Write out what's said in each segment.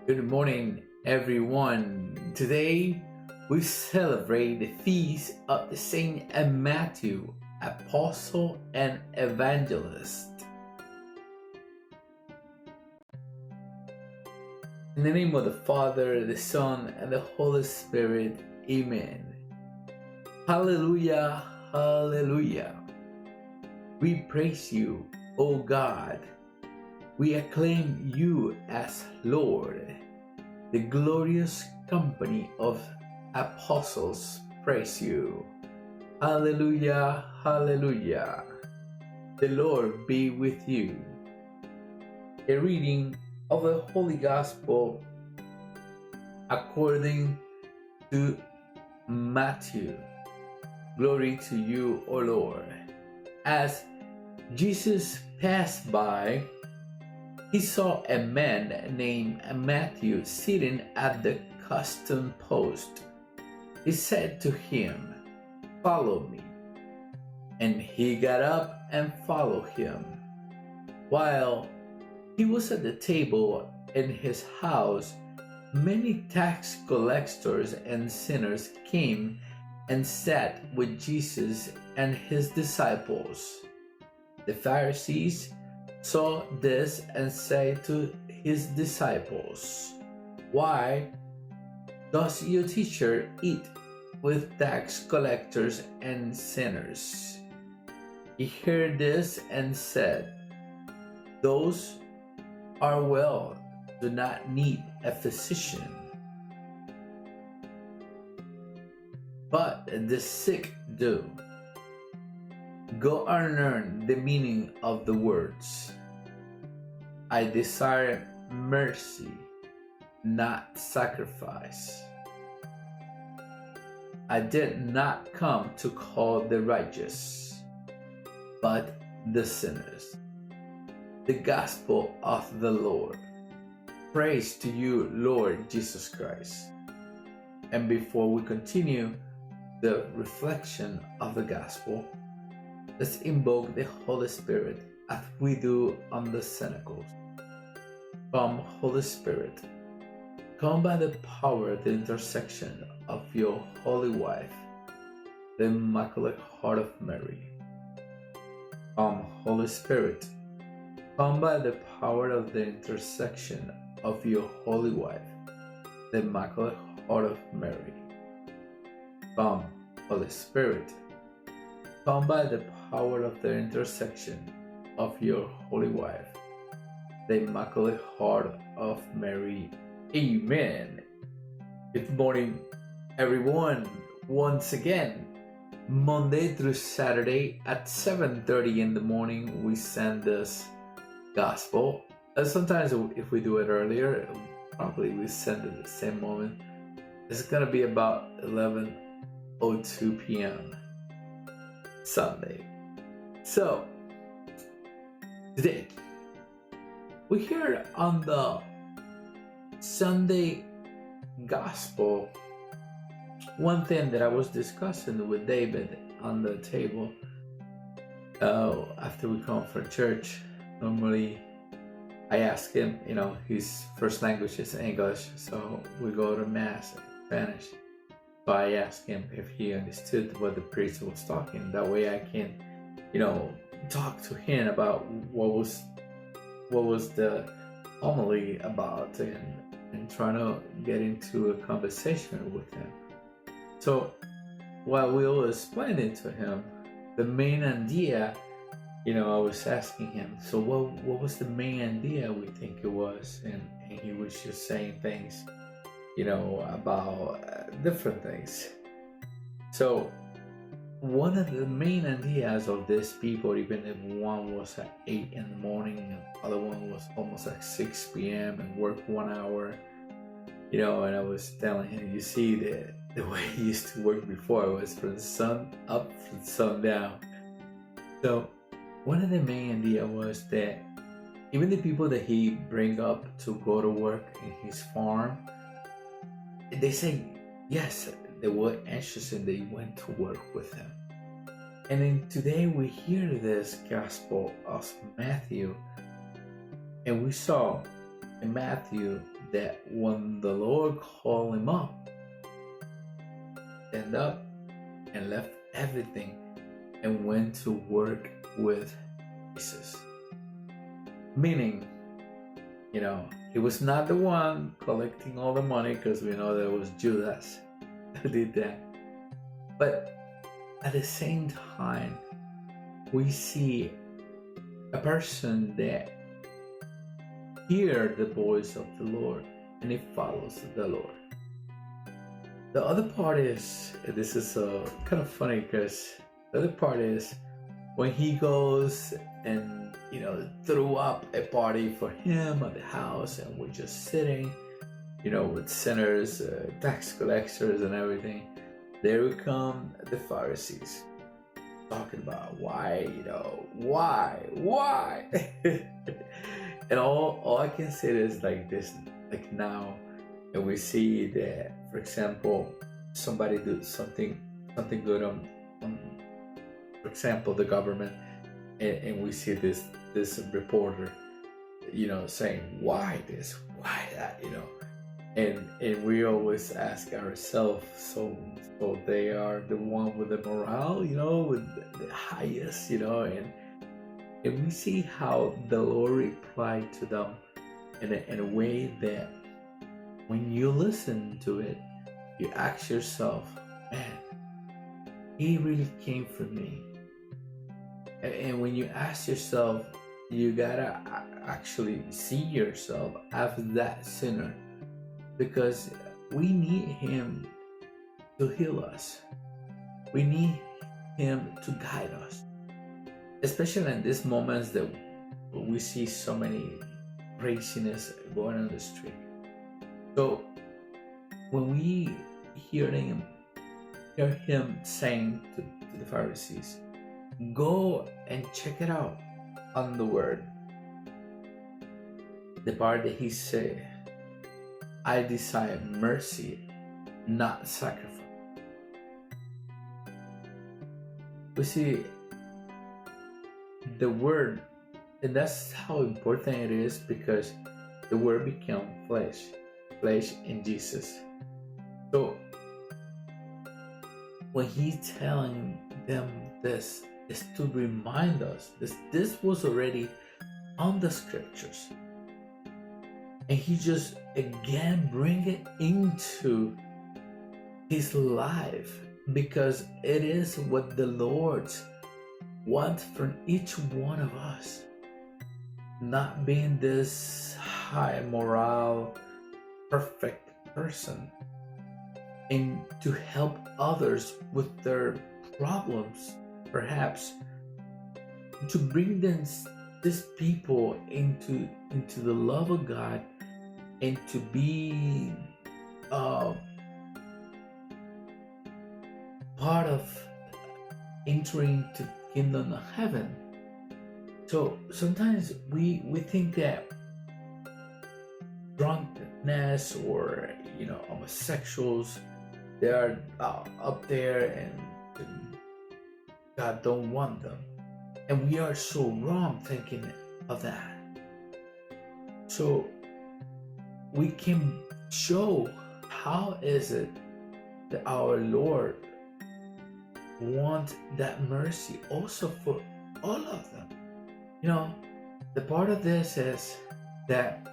Good morning, everyone. Today we celebrate the feast of the Saint Matthew, Apostle and Evangelist. In the name of the Father, the Son, and the Holy Spirit, Amen. Hallelujah, hallelujah. We praise you, O God. We acclaim you as Lord. The glorious company of apostles praise you. Hallelujah, hallelujah. The Lord be with you. A reading of the Holy Gospel according to Matthew. Glory to you, O Lord. As Jesus passed by, he saw a man named Matthew sitting at the custom post. He said to him, "Follow me." And he got up and followed him. While he was at the table in his house, many tax collectors and sinners came and sat with Jesus and his disciples. The Pharisees saw this and said to his disciples, "Why does your teacher eat with tax collectors and sinners?" He heard this and said, "Those are well do not need a physician, but the sick do. Go and learn the meaning of the words, 'I desire mercy, not sacrifice.' I did not come to call the righteous, but the sinners." The Gospel of the Lord. Praise to you, Lord Jesus Christ. And before we continue the reflection of the Gospel, let's invoke the Holy Spirit as we do on the Cenacles. Come, Holy Spirit, come by the power of the intercession of your Holy Wife, the Immaculate Heart of Mary. Come, Holy Spirit, come by the power of the intercession of your Holy Wife, the Immaculate Heart of Mary. Come, Holy Spirit, come by the power of the intercession of your Holy Wife, the Immaculate Heart of Mary. Amen. Good morning, everyone. Once again, Monday through Saturday at 7:30 in the morning, we send this Gospel. Sometimes if we do it earlier, probably we send it at the same moment. It's going to be about 11:02 p.m. Sunday. So, today, we hear on the Sunday Gospel one thing that I was discussing with David on the table after we come from church. Normally, I ask him, his first language is English, so we go to Mass in Spanish. So I asked him if he understood what the priest was talking. That way I can, talk to him about what was the homily about and trying to get into a conversation with him. So while we were explaining to him the main idea, I was asking him, so what was the main idea we think it was? And he was just saying things, about different things. So one of the main ideas of these people, even if one was at 8 in the morning and the other one was almost at 6 p.m. and worked 1 hour, and I was telling him, you see, the way he used to work before was from the sun up, from the sun down. So one of the main idea was that even the people that he bring up to go to work in his farm, they say yes, they were anxious and they went to work with him. And then today we hear this Gospel of Matthew, and we saw in Matthew that when the Lord called him up, stand up and left everything and went to work with Jesus. Meaning, he was not the one collecting all the money, because we know there was Judas who did that. But at the same time, we see a person that hears the voice of the Lord and he follows the Lord. The other part is, this is kind of funny, because the other part is when he goes and threw up a party for him at the house, and we're just sitting, with sinners, tax collectors and everything. There would come the Pharisees talking about why. And all I can say is like this, like now, and we see that, for example, somebody do something good on for example, the government, and we see this reporter, saying why this, why that, and we always ask ourselves, so they are the one with the morale, with the highest, and we see how the Lord replied to them in a way that when you listen to it, you ask yourself, man, he really came for me. And when you ask yourself, you gotta actually see yourself as that sinner, because we need him to heal us. We need him to guide us, especially in these moments that we see so many craziness going on the street. So when we hear him saying to the Pharisees, go and check it out on the word, the part that he said, I desire mercy, not sacrifice. We see the word, and that's how important it is, because the word became flesh in Jesus. So when he's telling them this, is to remind us this was already on the scriptures, and he just again bring it into his life, because it is what the Lord wants from each one of us. Not being this high morale, perfect person, and to help others with their problems, perhaps to bring these people into the love of God, and to be part of entering to the kingdom of heaven. So sometimes we think that drunkenness or homosexuals, they are up there and God don't want them, and we are so wrong thinking of that. So we can show how is it that our Lord wants that mercy also for all of them. The part of this is that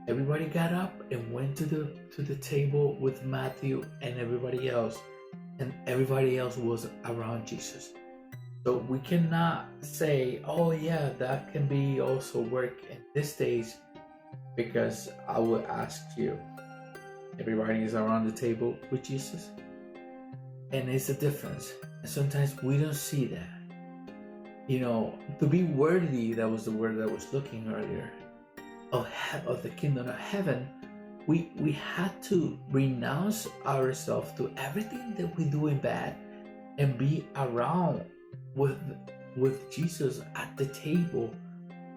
everybody got up and went to the table with Matthew and everybody else, and everybody else was around Jesus. So we cannot say, oh yeah, that can be also work in this days, because I will ask you, everybody is around the table with Jesus, and it's a difference. And sometimes we don't see that. To be worthy, that was the word that I was looking earlier, of the kingdom of heaven, we had to renounce ourselves to everything that we do in bad, and be around with Jesus at the table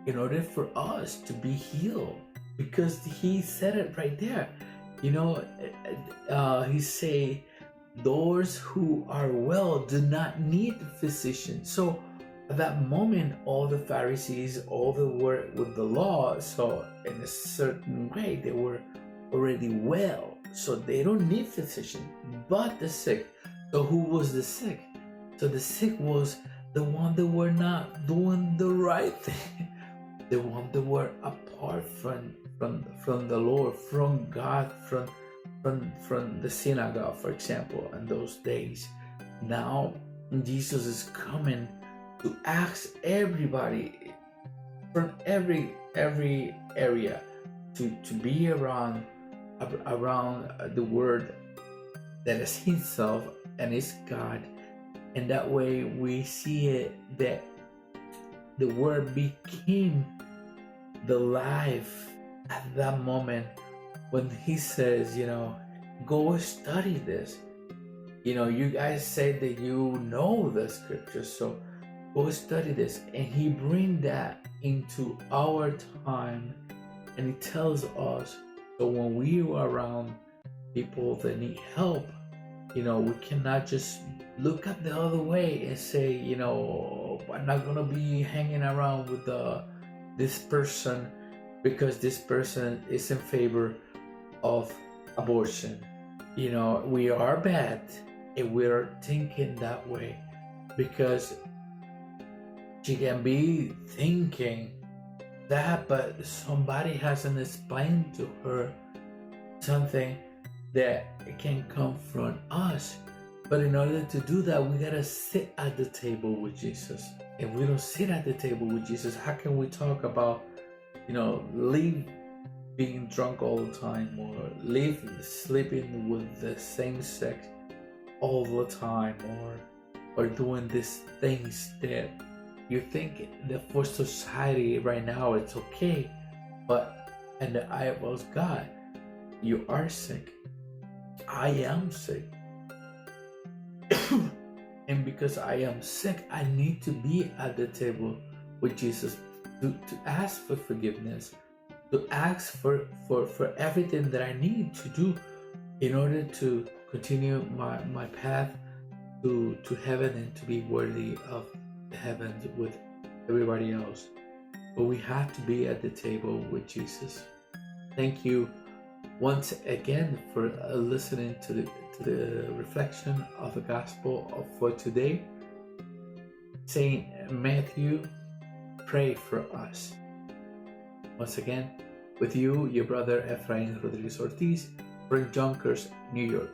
in order for us to be healed, because he said it right there. He say, those who are well do not need physicians. So At that moment, all the Pharisees, all the work with the law, so in a certain way, they were already well, so they don't need physician, but the sick. So who was the sick? So the sick was the one that were not doing the right thing, the one that were apart from the Lord, from God, from the synagogue, for example, in those days. Now Jesus is coming to ask everybody from every area to be around the word that is himself and is God. And that way we see it that the word became the life at that moment when he says, go study this. You guys say that you know the scriptures, so go study this. And he bring that into our time, and he tells us, so when we are around people that need help, we cannot just look at the other way and say, I'm not gonna be hanging around with this person because this person is in favor of abortion. We are bad and we're thinking that way because she can be thinking that, but somebody hasn't explained to her something that can come from us. But in order to do that, we gotta sit at the table with Jesus. If we don't sit at the table with Jesus, how can we talk about, leave being drunk all the time, or live sleeping with the same sex all the time, or doing these things that you think that for society right now it's okay, but in the eye of God, you are sick. I am sick. And because I am sick, I need to be at the table with Jesus to ask for forgiveness, to ask for everything that I need to do in order to continue my path to heaven and to be worthy of the heavens with everybody else. But we have to be at the table with Jesus. Thank you once again for listening to the reflection of the gospel for today. Saint Matthew, pray for us. Once again, with you, your brother Efrain Rodriguez Ortiz, from Yonkers, New York.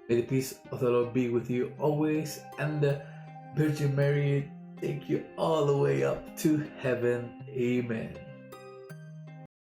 May the peace of the Lord be with you always, and the Virgin Mary take you all the way up to heaven. Amen.